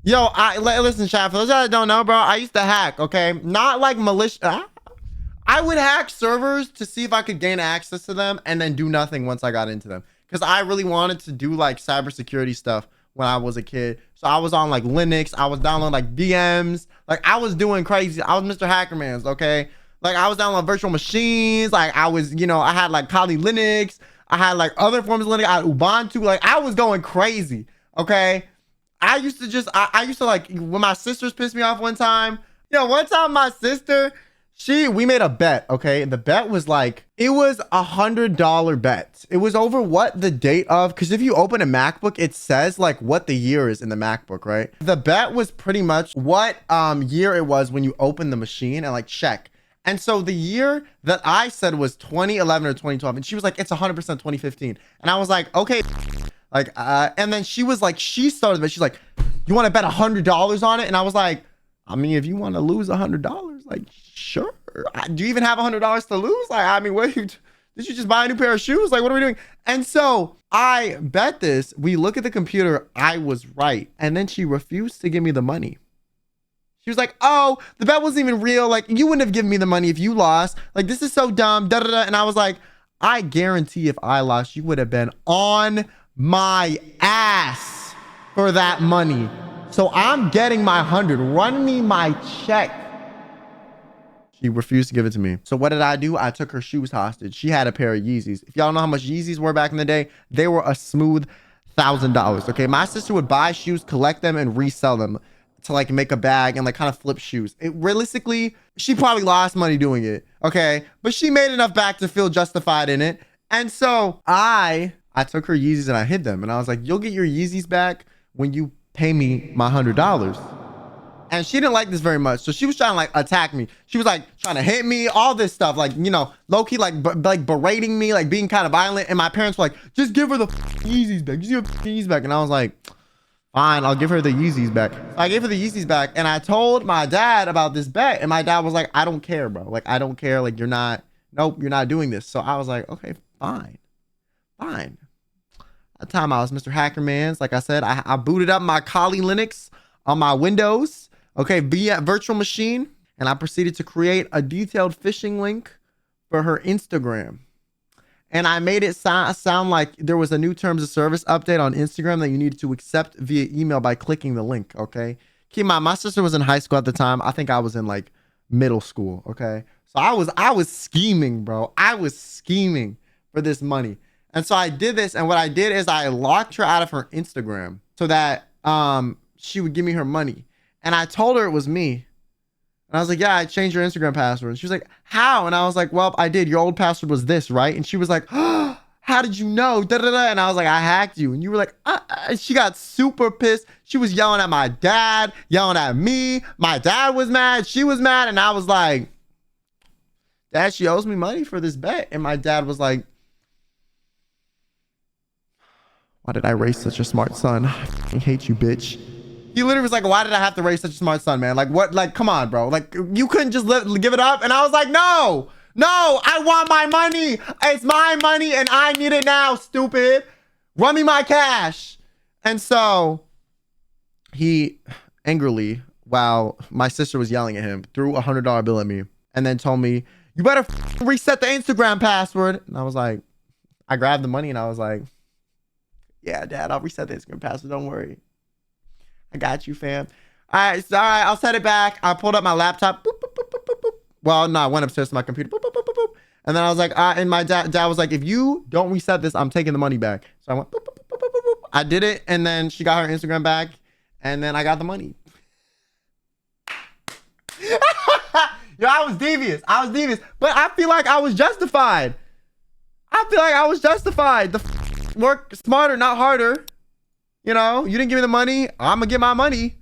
Yo, listen, chat. For those that don't know, bro, I used to hack. Okay, not like malicious. I would hack servers to see if I could gain access to them and then do nothing once I got into them. Because I really wanted to do like cybersecurity stuff when I was a kid. So I was on like Linux. I was downloading like VMs. Like I was doing crazy. I was Mr. Hackerman's, okay? Like I was downloading virtual machines. Like I was, I had like Kali Linux. I had like other forms of Linux. I had Ubuntu. Like I was going crazy, okay? I used to like, when my sisters pissed me off one time, one time my sister, we made a bet, okay? And the bet was like, it was $100 bet. It was over what the date of, because if you open a MacBook, it says like what the year is in the MacBook, right? The bet was pretty much what year it was when you open the machine and like check. And so the year that I said was 2011 or 2012, and she was like, it's 100% 2015. And I was like, okay. Like, and then she was like, she started, but she's like, you want to bet $100 on it? And I was like, I mean, if you want to lose $100, like, sure. Do you even have $100 to lose? Like, I mean, did you just buy a new pair of shoes? Like, what are we doing? And so I bet this. We look at the computer. I was right. And then she refused to give me the money. She was like, oh, the bet wasn't even real. Like, you wouldn't have given me the money if you lost. Like, this is so dumb. Da, da, da. And I was like, I guarantee if I lost, you would have been on my ass for that money. So I'm getting my 100. Run me my check. She refused to give it to me. So what did I do? I took her shoes hostage. She had a pair of Yeezys. If y'all know how much Yeezys were back in the day, they were a smooth $1,000. Okay, my sister would buy shoes, collect them, and resell them to like make a bag and like kind of flip shoes. Realistically, she probably lost money doing it. Okay, but she made enough back to feel justified in it. And so I took her Yeezys and I hid them. And I was like, you'll get your Yeezys back when you pay me my $100. And she didn't like this very much. So she was trying to like attack me. She was like trying to hit me, all this stuff. Like, low-key like berating me, like being kind of violent. And my parents were like, just give her the Yeezys back. Just give her the Yeezys back. And I was like, fine, I'll give her the Yeezys back. So I gave her the Yeezys back. And I told my dad about this bet. And my dad was like, I don't care, bro. Like, I don't care. Like, nope, you're not doing this. So I was like, okay, fine. That time I was Mr. Hackerman's. Like I said, I booted up my Kali Linux on my Windows, okay, via virtual machine, and I proceeded to create a detailed phishing link for her Instagram. And I made it sound like there was a new terms of service update on Instagram that you needed to accept via email by clicking the link, okay? Keep in mind, my sister was in high school at the time. I think I was in like middle school, okay? So I was scheming, bro. I was scheming for this money. And so I did this, and what I did is I locked her out of her Instagram so that she would give me her money. And I told her it was me. And I was like, yeah, I changed your Instagram password. And she was like, how? And I was like, well, I did. Your old password was this, right? And she was like, oh, how did you know? Da, da, da. And I was like, I hacked you. And you were like, and she got super pissed. She was yelling at my dad, yelling at me. My dad was mad. She was mad. And I was like, Dad, she owes me money for this bet. And my dad was like, why did I raise such a smart son? I fucking hate you, bitch. He literally was like, why did I have to raise such a smart son, man? Like, what? Like, come on, bro. Like, you couldn't just give it up? And I was like, no, I want my money. It's my money and I need it now, stupid. Run me my cash. And so he angrily, while my sister was yelling at him, threw a $100 bill at me and then told me, you better reset the Instagram password. And I was like, I grabbed the money and I was like, yeah, Dad, I'll reset the Instagram password. Don't worry. I got you, fam. All right, I'll set it back. I pulled up my laptop. Boop, boop, boop, boop, boop, boop. Well, no, I went upstairs to my computer. Boop, boop, boop, boop, boop. And then I was like, and my dad was like, if you don't reset this, I'm taking the money back. So I went, boop, boop, boop, boop, boop, boop. I did it. And then she got her Instagram back. And then I got the money. Yo, I was devious. But I feel like I was justified. Work smarter, not harder. You didn't give me the money. I'm gonna get my money.